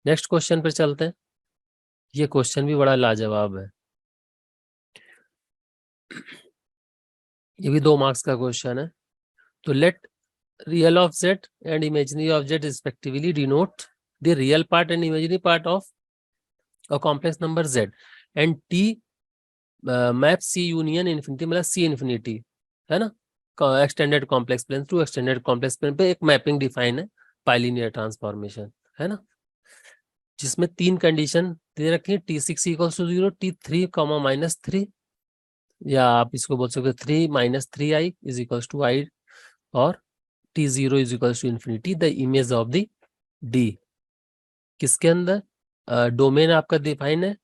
Next question पे चलते हैं। ये क्वेश्चन भी बड़ा लाजवाब है। ये भी 2 मार्क्स का क्वेश्चन है। तो let real of Z and imaginary of Z respectively denote the real part and imaginary part of a complex number Z and T map C union infinity, मतलब सी इन्फिनिटी है ना, extended complex plane to extended complex plane पे एक mapping define है bilinear transformation, है ना, जिसमें 3 condition दे रखी है, T6 equals to 0, T3 comma -3, या आप इसको बोल सकते 3 - 3i is equals to i, और T0 is equals to infinity the image of the D। किसके अंदर? डोमेन आपका डिफाइन है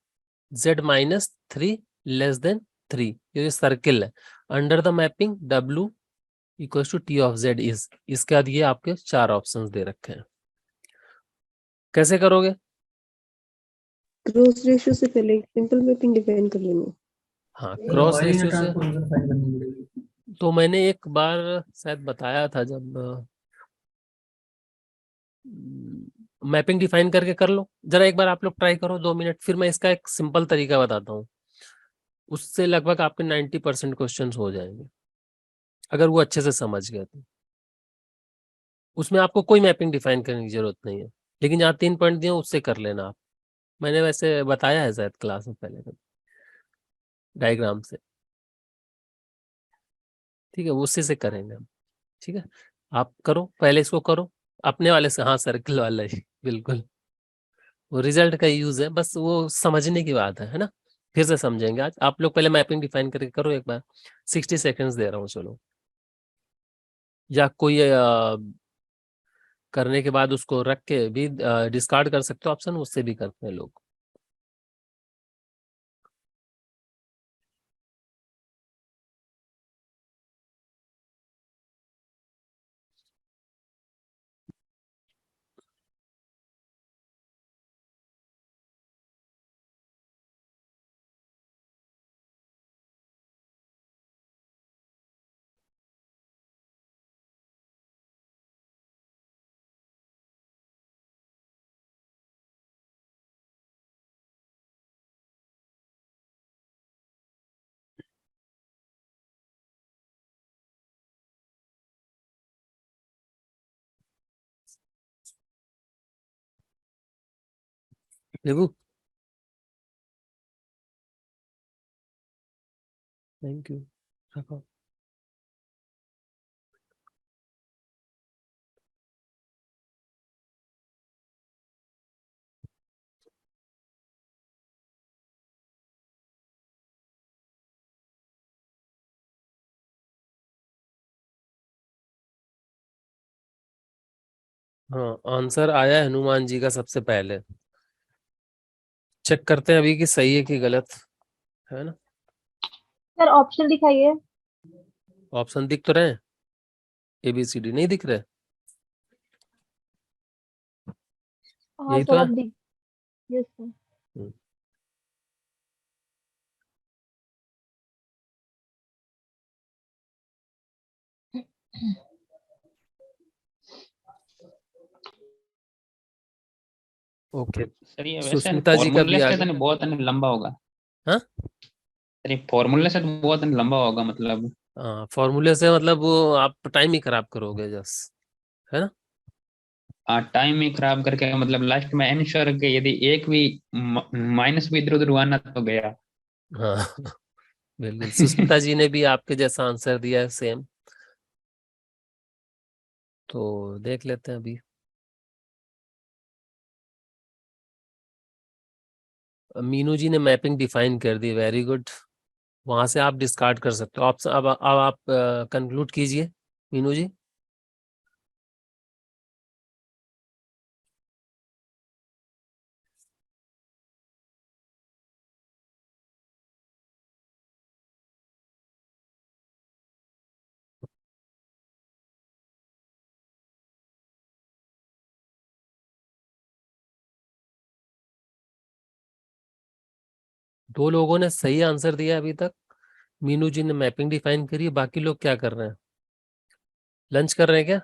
Z-3 लेस देन 3, ये सर्किल है। Under the mapping W equals to T of Z is, इसके बाद ये आपके 4 ऑप्शंस दे रखे हैं। कैसे करोगे? क्रॉस रेशियो से पहले सिंपल मैपिंग डिफाइन कर लेंगे। हाँ, क्रॉस रेशियो से तो मैंने एक बार शायद बताया था, जब मैपिंग डिफाइन करके कर लो। जरा एक बार आप लोग ट्राई करो 2 मिनट, फिर मैं इसका एक सिंपल तरीका बताता हूँ। उससे लगभग आपके 90% क्वेश्चन हो जाएंगे, अगर वो अच्छे से समझ गए तो। उसमें आपको कोई मैपिंग डिफाइन करने की जरूरत नहीं है, लेकिन जहाँ 3 पॉइंट दिए उससे कर लेना आप। मैंने वैसे बताया है शायद क्लास में पहले डायग्राम से, ठीक है, उसी से करेंगे हम। ठीक है, आप करो पहले, इसको करो अपने वाले से, हाँ सर्किल वाला ही बिल्कुल, वो रिजल्ट का यूज है, बस वो समझने की बात है ना। फिर से समझेंगे आज। आप लोग पहले मैपिंग डिफाइन करके करो एक बार। 60 सेकेंड्स दे रहा हूँ, चलो। या कोई करने के बाद उसको रख के भी डिस्कार्ड कर सकते हो ऑप्शन, उससे भी करते हैं लोग। देखो, थैंक यू, रखो। हाँ, आंसर आया है हनुमान जी का सबसे पहले। चेक करते हैं अभी कि सही है कि गलत, है ना। सर ऑप्शन दिखाइए। ऑप्शन दिख तो रहे हैं, ABCD नहीं दिख रहे? हाँ यही तो सर है। अब दिख। Yes sir. Hmm, okay. Sir ये वैसे सुष्मिता जी का भी फॉर्मूले आ से गया। तो बहुत लंबा होगा। हाँ सर ये फॉर्मूले से तो बहुत लंबा होगा मतलब। हाँ, फॉर्मूले से मतलब वो आप टाइम ही खराब करोगे जस, है ना। टाइम ही खराब करके मतलब लास्ट में एंश्योर के यदि एक भी माइनस भी इधर उधर हुआ ना तो गया। हाँ बिल्कुल, सुष्मिता जी ने भी आपके जैसा आंसर दिया है सेम। तो देख लेते हैं अभी। मीनू जी ने मैपिंग डिफाइन कर दी, वेरी गुड। वहां से आप डिस्कार्ड कर सकते हो ऑप्शन। अब आप कंक्लूड कीजिए मीनू जी। दो लोगों ने सही आंसर दिया अभी तक। मीनू जी ने मैपिंग डिफाइन करी है, बाकी लोग क्या कर रहे हैं? लंच कर रहे हैं क्या?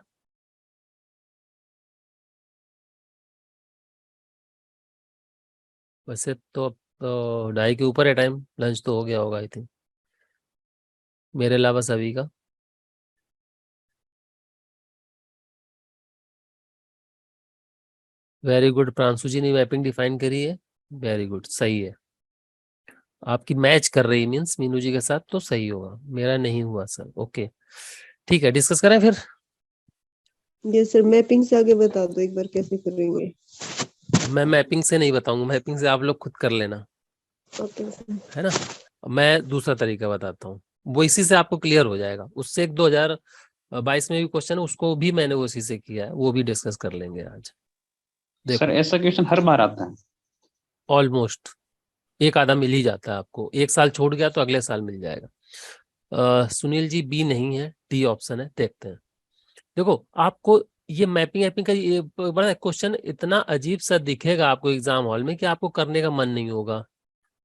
वैसे तो अब तो 2:30 के ऊपर है टाइम, लंच तो हो गया होगा आई थिंक, मेरे अलावा सभी का। वेरी गुड, प्रांशु जी ने मैपिंग डिफाइन करी है, वेरी गुड, सही है। आपकी मैच कर रही मीन्स मीनू जी के साथ, तो सही होगा, मेरा नहीं हुआ सर। ओके ठीक है, डिस्कस करें फिर। यस सर, मैपिंग से आगे बता दो एक बार कैसे करेंगे। मैं मैपिंग से नहीं बताऊंगा, मैपिंग से आप लोग खुद कर लेना, ओके सर। है ना। मैं दूसरा तरीका बताता हूँ, वो इसी से आपको क्लियर हो जाएगा। उससे एक 2022 में भी क्वेश्चन है, उसको भी मैंने उसी से किया है, वो भी डिस्कस कर लेंगे आज। देखो सर ऐसा क्वेश्चन हर बार आता है? ऑलमोस्ट एक आधा मिल ही जाता है आपको, एक साल छूट गया तो अगले साल मिल जाएगा। सुनील जी बी नहीं है, डी ऑप्शन है, देखते हैं। देखो आपको ये मैपिंग एपिंग का ये बड़ा क्वेश्चन इतना अजीब सा दिखेगा आपको एग्जाम हॉल में कि आपको करने का मन नहीं होगा।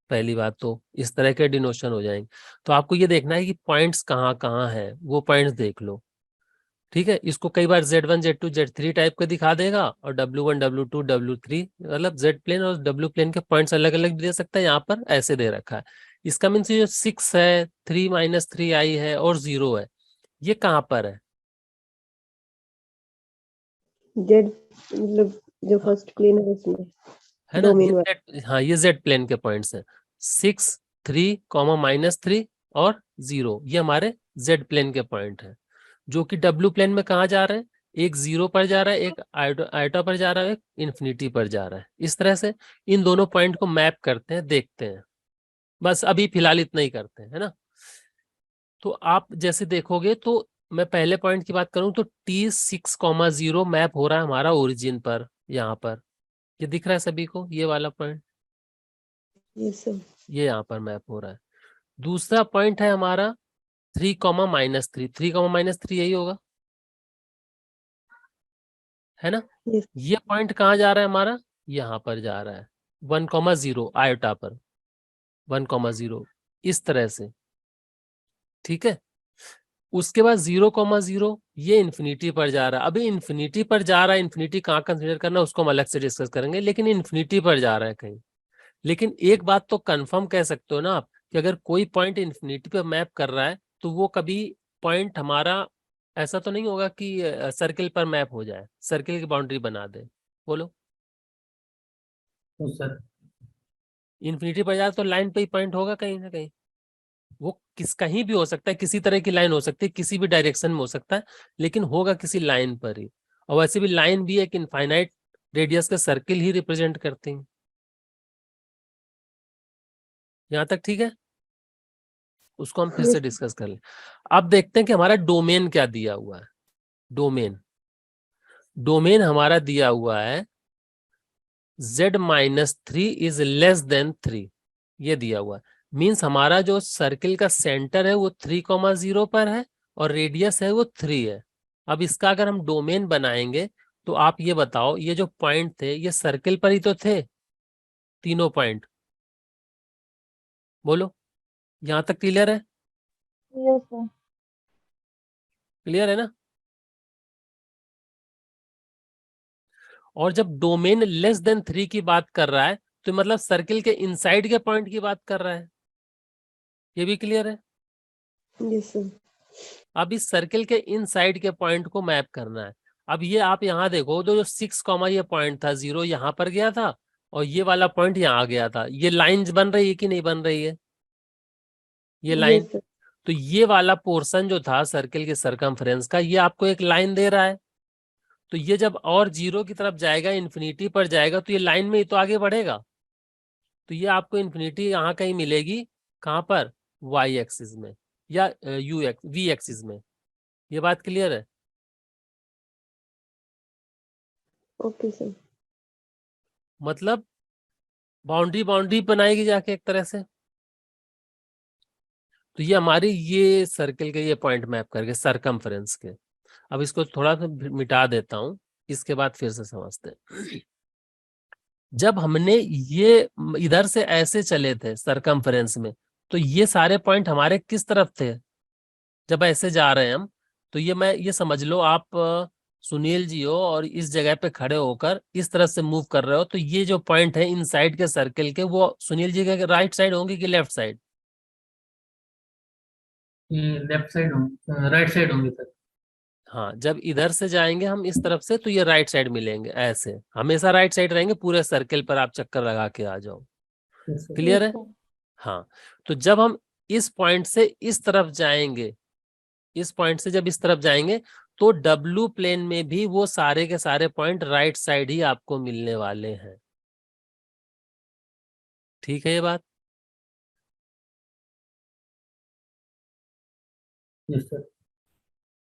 पहली बात तो इस तरह के डिनोशन हो जाएंगे, तो आपको ये देखना है कि पॉइंट्स कहाँ कहाँ है, वो पॉइंट्स देख लो। ठीक है, इसको कई बार Z1 Z2 Z3 टाइप का दिखा देगा, और W1 W2 W3, मतलब Z प्लेन और W प्लेन के पॉइंट्स अलग अलग दे सकता है, यहाँ पर ऐसे दे रखा है। इसका मीन्स ये 6 है, 3 - 3i है और 0 है, ये कहाँ पर है? जेड मतलब जो फर्स्ट प्लेन है उसमें, है ना, डोमेन वाला। हाँ ये Z प्लेन के पॉइंट्स हैं, 6 3 -3 और 0, ये हमारे Z प्लेन के पॉइंट हैं। जो कि W प्लेन में कहाँ जा रहे हैं, एक 0 पर जा रहा है, एक आयोटा पर जा रहा है, एक इन्फिनिटी पर जा रहा है। इस तरह से इन दोनों पॉइंट को मैप करते हैं, देखते हैं। बस अभी फिलहाल इतना ही करते हैं, है ना। तो आप जैसे देखोगे, तो मैं पहले पॉइंट की बात करूं तो T6,0 मैप हो रहा है हमारा ओरिजिन पर, यहाँ पर ये दिख रहा है सभी को, ये वाला पॉइंट, यस सर। ये यहाँ पर मैप हो रहा है। दूसरा पॉइंट है हमारा 3, -3 यही होगा, है ना। यस। ये पॉइंट कहाँ जा रहा है हमारा, यहाँ पर जा रहा है 1,0 आयोटा पर, 1,0 इस तरह से। ठीक है, उसके बाद 0,0 ये इन्फिनिटी पर जा रहा है। अभी इन्फिनिटी पर जा रहा है, इन्फिनिटी कहाँ कंसीडर करना है उसको हम अलग से डिस्कस करेंगे, लेकिन इन्फिनिटी पर जा रहा है कहीं। लेकिन एक बात तो कंफर्म कह सकते हो ना आप, कि अगर कोई पॉइंट इन्फिनिटी पर मैप कर रहा है तो वो कभी पॉइंट हमारा ऐसा तो नहीं होगा कि सर्किल पर मैप हो जाए, सर्किल की बाउंड्री बना दे। बोलो, सर इन्फिनिटी पर जाए तो लाइन पे ही पॉइंट होगा कहीं ना कहीं, वो कहीं भी हो सकता है, किसी तरह की लाइन हो सकती है, किसी भी डायरेक्शन में हो सकता है, लेकिन होगा किसी लाइन पर ही। और वैसे भी लाइन भी एक इनफाइनाइट रेडियस का सर्किल ही रिप्रेजेंट करती है। यहाँ तक ठीक है, उसको हम फिर से यस। डिस्कस कर लें। अब देखते हैं कि हमारा डोमेन क्या दिया हुआ है। डोमेन डोमेन हमारा दिया हुआ है Z-3 इज लेस देन 3, ये दिया हुआ है। मीन्स हमारा जो सर्किल का सेंटर है वो 3,0 पर है और रेडियस है वो 3 है। अब इसका अगर हम डोमेन बनाएंगे तो आप ये बताओ, ये जो पॉइंट थे ये सर्किल पर ही तो थे, तीनों पॉइंट। बोलो, यहां तक क्लियर है? Yes sir. क्लियर है ना। और जब डोमेन लेस देन 3 की बात कर रहा है तो मतलब सर्किल के इनसाइड के पॉइंट की बात कर रहा है, ये भी क्लियर है। Yes sir. अब इस सर्किल के इनसाइड के पॉइंट को मैप करना है। अब ये आप यहाँ देखो, तो जो 6, ये पॉइंट था 0 यहाँ पर गया था और ये वाला पॉइंट यहाँ आ गया था। ये लाइन बन रही है कि नहीं बन रही है, ये लाइन। Yes sir. तो ये वाला पोर्शन जो था सर्किल के सरकमफ्रेंस का, ये आपको एक लाइन दे रहा है। तो ये जब और 0 की तरफ जाएगा, इन्फिनिटी पर जाएगा, तो ये लाइन में ही तो आगे बढ़ेगा। तो ये आपको इन्फिनिटी यहाँ कहीं मिलेगी, कहाँ पर, वाई एक्सिस में या वी एक्सिस में। ये बात क्लियर है। Okay sir. मतलब बाउंड्री बाउंड्री बनाएगी जाके एक तरह से। तो ये हमारी ये सर्किल के ये पॉइंट मैप करके सरकमफ्रेंस के। अब इसको थोड़ा सा मिटा देता हूं, इसके बाद फिर से समझते हैं। जब हमने ये इधर से ऐसे चले थे सरकमफ्रेंस में, तो ये सारे पॉइंट हमारे किस तरफ थे जब ऐसे जा रहे हैं हम। तो ये मैं ये समझ लो आप सुनील जी हो और इस जगह पे खड़े होकर इस तरफ से मूव कर रहे हो, तो ये जो पॉइंट है इन साइड के सर्कल के, वो सुनील जी के राइट साइड होंगे कि लेफ्ट साइड? लेफ्ट साइड होंगे, राइट साइड होंगे सर। हाँ, जब इधर से जाएंगे हम इस तरफ से तो ये राइट साइड मिलेंगे, ऐसे हमेशा राइट साइड रहेंगे, पूरे सर्कल पर आप चक्कर लगा के आ जाओ। Yes, sir. क्लियर है? Yes, sir. हाँ, तो जब हम इस पॉइंट से इस तरफ जाएंगे, इस पॉइंट से जब इस तरफ जाएंगे तो डब्ल्यू प्लेन में भी वो सारे के सारे पॉइंट राइट साइड ही आपको मिलने वाले हैं। ठीक है ये बात? Yes, sir.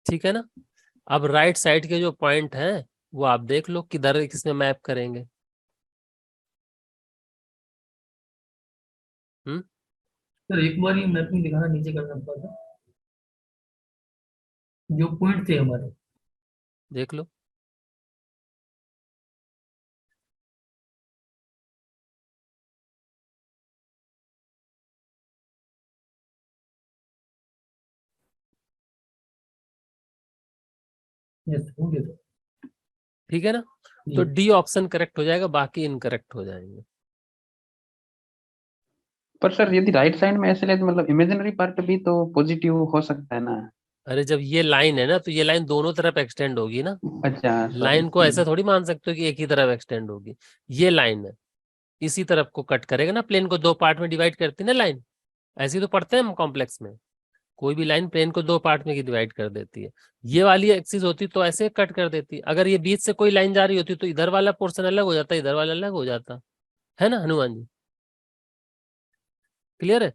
ठीक है ना? अब राइट साइड के जो पॉइंट हैं वो आप देख लो किधर किसमें मैप करेंगे। सर एक बार ये मैपिंग दिखाना, नीचे करना पड़ा था, जो पॉइंट थे हमारे। देख लो। यस, हो गया सर। ठीक है ना? तो डी ऑप्शन करेक्ट हो जाएगा, बाकी इनकरेक्ट हो जाएंगे। पर सर यदि राइट साइड में ऐसे ले तो मतलब इमेजिनरी पार्ट भी तो पॉजिटिव हो सकता है ना। अरे जब ये लाइन है ना तो ये लाइन दोनों तरफ एक्सटेंड होगी ना। अच्छा लाइन को ऐसा थोड़ी मान सकते हो कि एक ही तरफ एक्सटेंड होगी। ये लाइन है, इसी तरफ को कट करेगा ना, प्लेन को दो पार्ट में डिवाइड करती है ना लाइन। ऐसे ही तो पढ़ते हैं हम कॉम्प्लेक्स में, कोई भी लाइन प्लेन को दो पार्ट में डिवाइड कर देती है। ये वाली एक्सिस होती तो ऐसे कट कर देती। अगर ये बीच से कोई लाइन जा रही होती तो इधर वाला पोर्शन अलग हो जाता, इधर वाला अलग हो जाता, है ना हनुमान जी? क्लियर है?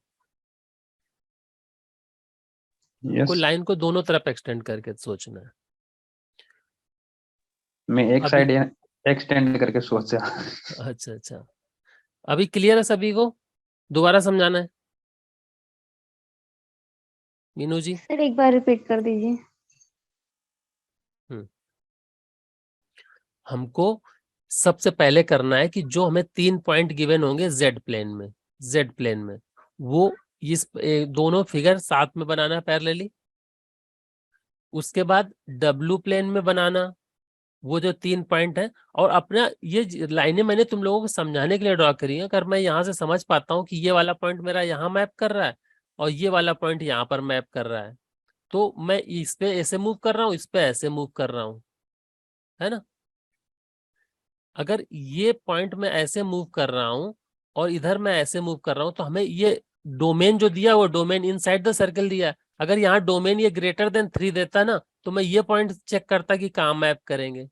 यस कोई लाइन को दोनों तरफ एक्सटेंड करके सोचना है। मैं एक अभी साइड एक्सटेंड करके सोचा। अच्छा अच्छा, अभी क्लियर है सभी को? दोबारा समझाना है मीनू जी? सर एक बार रिपीट कर दीजिए। हमको सबसे पहले करना है कि जो हमें 3 पॉइंट गिवन होंगे जेड प्लेन में, जेड प्लेन में, वो इस दोनों फिगर साथ में बनाना है पैरेलली। उसके बाद डब्ल्यू प्लेन में बनाना वो जो 3 पॉइंट है। और अपना ये लाइनें मैंने तुम लोगों को समझाने के लिए ड्रॉ करी है। अगर मैं यहाँ से समझ पाता हूँ कि ये वाला पॉइंट मेरा यहाँ मैप कर रहा है और ये वाला पॉइंट यहाँ पर मैप कर रहा है, तो मैं इस पे ऐसे मूव कर रहा हूँ, इस पे ऐसे मूव कर रहा हूँ, है ना? अगर ये पॉइंट में ऐसे मूव कर रहा हूं और इधर मैं ऐसे मूव कर रहा हूं तो हमें ये डोमेन जो दिया वो डोमेन इनसाइड द सर्कल दिया है। अगर यहाँ डोमेन ये ग्रेटर देन 3 देता ना तो मैं ये पॉइंट चेक करता कि कहाँ मैप करेंगे।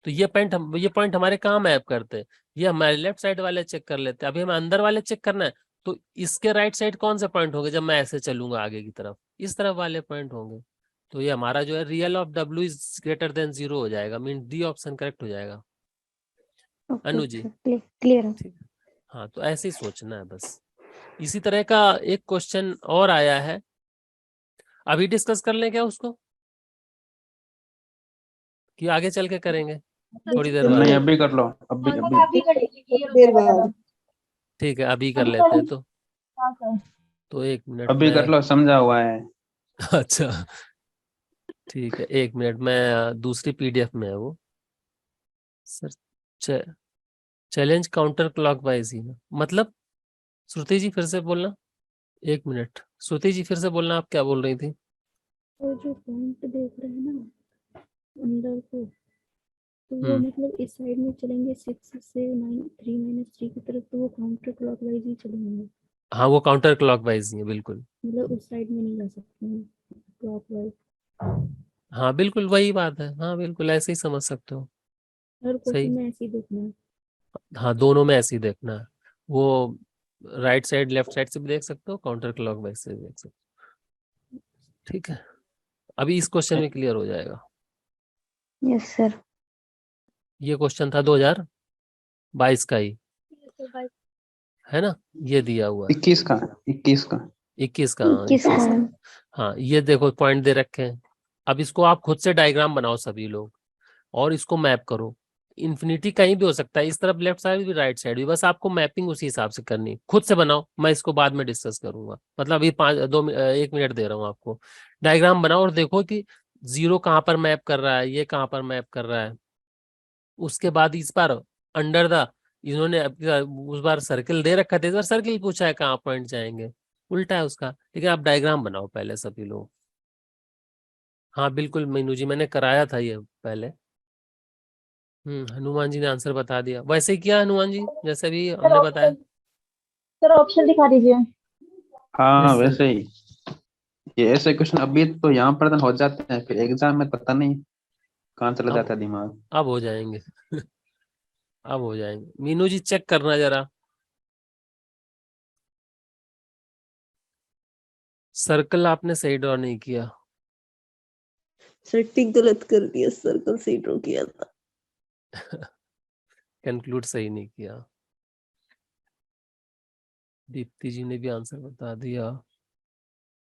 तो ये पॉइंट हमारे कहाँ मैप करते, ये हमारे लेफ्ट साइड वाले चेक कर लेते। अभी हमें अंदर वाले चेक करना है, तो इसके राइट साइड कौन से पॉइंट होंगे जब मैं ऐसे चलूंगा आगे की तरफ? इस तरफ वाले पॉइंट होंगे। तो ये हमारा जो है real of W is greater than 0 हो जाएगा, मीन डी ऑप्शन करेक्ट हो जाएगा। अनु जी क्लियर है। ठीक है। हाँ, तो ऐसे ही सोचना है बस। इसी तरह का एक क्वेश्चन और आया है, अभी डिस्कस कर लें क्या उसको कि आगे चल के करेंगे थोड़ी देर नहीं बाद? अभी कर लो, अभी हाँ, अभी अभी कर लीजिए, देर बाद। ठीक है, अभी कर अभी लेते हैं। कर- तो हाँ सर। तो 1 मिनट अभी कर में लो, समझा हुआ है। अच्छा ठीक है, 1 मिनट में दूसरी पीडीएफ में है वो सर। चैलेंज काउंटर क्लॉकवाइज ही ना, मतलब श्रुति जी फिर से बोलना। 1 मिनट, श्रुति जी फिर से बोलना, आप क्या बोल रही थी? और जो पॉइंट देख रहे हैं ना अंदर को, तो वो हम्म। मतलब इस साइड में चलेंगे 6 से 9 3 -3 की तरफ, तो वो काउंटर क्लॉकवाइज ही चलेंगे। हाँ, वो काउंटर क्लॉकवाइज ही है बिल्कुल। मतलब उस साइड में नहीं जा सकते हैं क्लॉकवाइज। हाँ बिल्कुल वही बात है, हाँ बिल्कुल ऐसे ही समझ सकते हो। हर क्वेश्चन सही, में ऐसे ही देखना है। हाँ दोनों में ऐसे ही देखना है। वो राइट साइड लेफ्ट साइड से भी देख सकते हो, काउंटर क्लॉकवाइज से भी देख सकते हो। ठीक है, अभी इस क्वेश्चन में क्लियर हो जाएगा। Yes sir. ये क्वेश्चन था 2022 का ही, है ना? ये दिया हुआ है 21 का 21 का 21 का, हाँ 21 21 का। का। हाँ ये देखो पॉइंट दे रखे हैं। अब इसको आप खुद से डायग्राम बनाओ सभी लोग और इसको मैप करो। इन्फिनिटी कहीं भी हो सकता है, इस तरफ लेफ्ट साइड भी राइट साइड भी, बस आपको मैपिंग उसी हिसाब से करनी है। खुद से बनाओ, मैं इसको बाद में डिस्कस करूंगा। मतलब अभी 1 मिनट दे रहा हूँ आपको, डायग्राम बनाओ और देखो कि जीरो कहाँ पर मैप कर रहा है, ये कहाँ पर मैप कर रहा है। उसके बाद इस बार अंडर द, इन्होंने उस बार सर्किल दे रखा था, इस बार सर्किल पूछा है कहाँ पॉइंट जाएंगे, उल्टा है उसका। लेकिन आप डायग्राम बनाओ पहले सभी लोग। हाँ बिल्कुल मीनू जी, मैंने कराया था ये पहले। हनुमान जी ने आंसर बता दिया, वैसे ही किया हनुमान जी जैसे भी हमने बताया। सर ऑप्शन दिखा दीजिए। हाँ Yes, sir. वैसे ही ये ऐसे क्वेश्चन अभी तो यहाँ पर हो जाते हैं, फिर एग्जाम में पता नहीं कहाँ चला अब जाता है दिमाग। अब हो जाएंगे अब हो जाएंगे। मीनू जी चेक करना जरा, सर्कल आपने सही ड्रॉ नहीं किया। सर टिक गलत कर दिया, सर्कल से ड्रॉ किया था। कंक्लूड सही नहीं किया। दीप्ति जी ने भी आंसर बता दिया,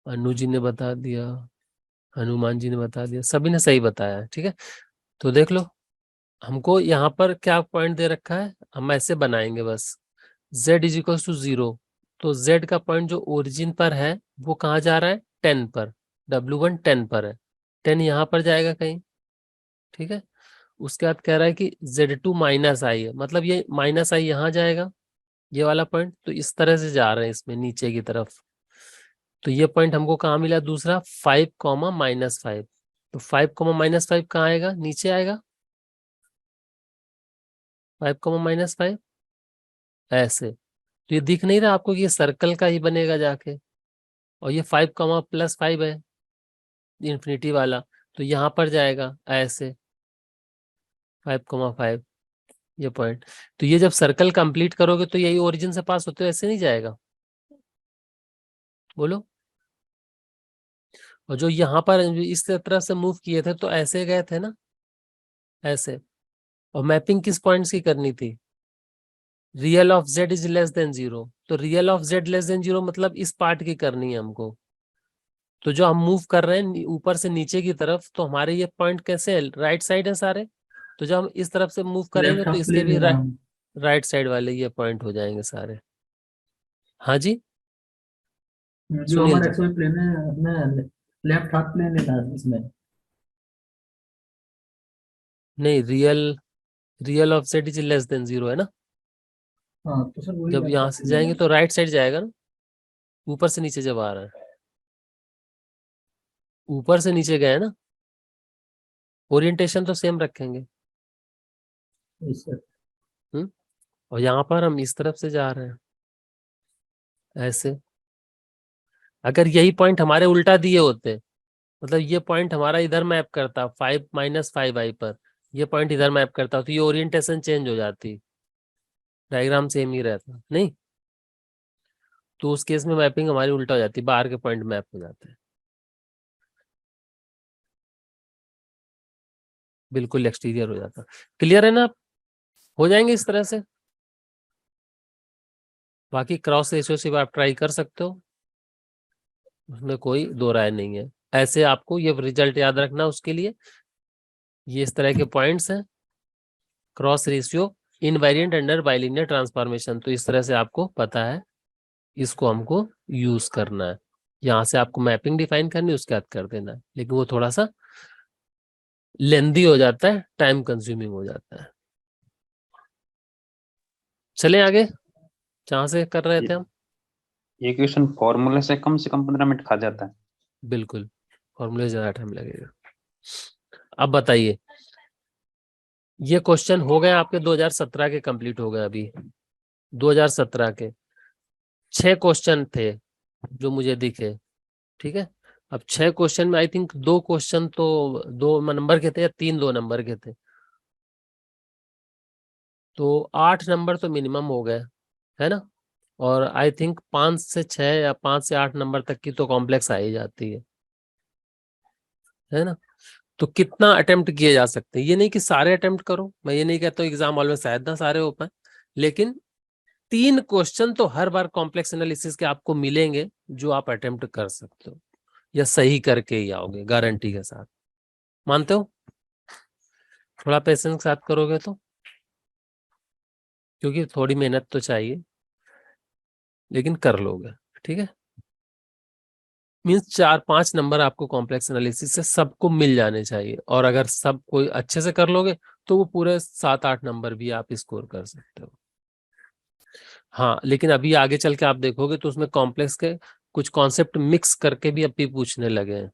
अनु जी ने बता दिया, हनुमान जी ने बता दिया, सभी ने सही बताया है। ठीक है, तो देख लो, हमको यहाँ पर क्या पॉइंट दे रखा है, हम ऐसे बनाएंगे बस। z इज इक्वल टू 0, तो z का पॉइंट जो ओरिजिन पर है वो कहाँ जा रहा है, 10 पर, W1 10 पर है, 10 यहाँ पर जाएगा कहीं। ठीक है, उसके बाद कह रहा है कि Z2 माइनस आई है, मतलब ये माइनस आई यहाँ जाएगा, ये वाला पॉइंट, तो इस तरह से जा रहे हैं इसमें नीचे की तरफ। तो ये पॉइंट हमको कहाँ मिला दूसरा, 5 कॉमा -5, तो 5 कॉमा -5 कहाँ आएगा, नीचे आएगा, 5 कॉमा -5 ऐसे। तो ये दिख नहीं रहा आपको कि ये सर्कल का ही बनेगा जाके, और ये 5 कॉमा +5 है इन्फिनिटी वाला, तो यहाँ पर जाएगा ऐसे 5,5 ये पॉइंट। तो ये जब सर्कल कंप्लीट करोगे तो यही ओरिजिन से पास होते हुए ऐसे नहीं जाएगा, बोलो। और जो यहाँ पर इस तरह से मूव किए थे तो ऐसे गए थे ना, ऐसे। और मैपिंग किस पॉइंट्स की करनी थी, real of z is less than 0, तो real of z less than 0 मतलब इस पार्ट की करनी है हमको। तो जो हम मूव कर रहे हैं ऊपर से नीचे की तरफ, तो हमारे ये पॉइंट कैसे है, राइट साइड है सारे। तो जब हम इस तरफ से मूव करेंगे लेफ्ट तो हाफ इसके प्लेन भी है ना हम। राइट साइड वाले ये पॉइंट हो जाएंगे सारे। हाँ जी, जो सुनील हमारा जी। एक्सवाई प्लेन है अपने, लेफ्ट हाफ प्लेन लेना है इसमें। नहीं, real of z is less than 0 है ना, हाँ तो सर वही जब लेफ्ट यहाँ हाफ से प्लेन जाएंगे है। तो राइट साइड जाएगा ना, ऊपर से नीचे जब आ रहा है, ऊपर से नीचे गए ना, ओरिएंटेशन तो सेम रखेंगे। Yes sir. हम्म, और यहाँ पर हम इस तरफ से जा रहे हैं ऐसे। अगर यही पॉइंट हमारे उल्टा दिए होते, मतलब ये पॉइंट हमारा इधर मैप करता 5 -5 आई पर, ये पॉइंट इधर मैप करता, तो ये ओरिएंटेशन चेंज हो जाती, डायग्राम सेम ही रहता नहीं। तो उस केस में मैपिंग हमारी उल्टा हो जाती, बाहर के पॉइंट मैप हो जाते हैं, बिल्कुल एक्सटीरियर हो जाता। क्लियर है ना, हो जाएंगे इस तरह से। बाकी क्रॉस रेशियो से भी आप ट्राई कर सकते हो, उसमें कोई दो राय नहीं है। ऐसे आपको ये रिजल्ट याद रखना, उसके लिए ये इस तरह के पॉइंट्स हैं, cross ratio invariant under bilinear transformation, तो इस तरह से आपको पता है, इसको हमको यूज करना है। यहाँ से आपको मैपिंग डिफाइन करनी है, उसके बाद कर देना है, लेकिन वो थोड़ा सा लेंदी हो जाता है, टाइम कंज्यूमिंग हो जाता है। चले आगे, जहां से कर रहे थे हम। ये क्वेश्चन फॉर्मूले से कम 15 मिनट खा जाता है। बिल्कुल, फॉर्मूले ज्यादा टाइम लगेगा। अब बताइए, ये क्वेश्चन हो गए आपके 2017 के, कंप्लीट हो गए अभी 2017 के 6 क्वेश्चन थे जो मुझे दिखे। ठीक है, अब 6 क्वेश्चन में आई थिंक 2 क्वेश्चन तो 2 नंबर के थे या 3 2 नंबर के थे, तो 8 नंबर तो मिनिमम हो गए, है ना। और आई थिंक 5 से 6 या 5 से 8 नंबर तक की तो कॉम्प्लेक्स आ ही जाती है ना। तो कितना अटेम्प्ट किए जा सकते हैं, ये नहीं कि सारे अटेम्प्ट करो, मैं ये नहीं कहता हूँ एग्जाम हॉल में शायद ना सारे हो पाए, लेकिन 3 क्वेश्चन तो हर बार कॉम्प्लेक्स एनालिसिस के आपको मिलेंगे जो आप अटेम्प्ट कर सकते हो, या सही करके ही आओगे गारंटी के साथ। मानते हो, थोड़ा पेशेंस के साथ करोगे तो, क्योंकि थोड़ी मेहनत तो चाहिए, लेकिन कर लोगे। ठीक है, मीन्स 4-5 नंबर आपको कॉम्प्लेक्स एनालिसिस से सबको मिल जाने चाहिए, और अगर सब कोई अच्छे से कर लोगे तो वो पूरे 7-8 नंबर भी आप स्कोर कर सकते हो। हाँ, लेकिन अभी आगे चल के आप देखोगे तो उसमें कॉम्प्लेक्स के कुछ कॉन्सेप्ट मिक्स करके भी अभी पूछने लगे हैं।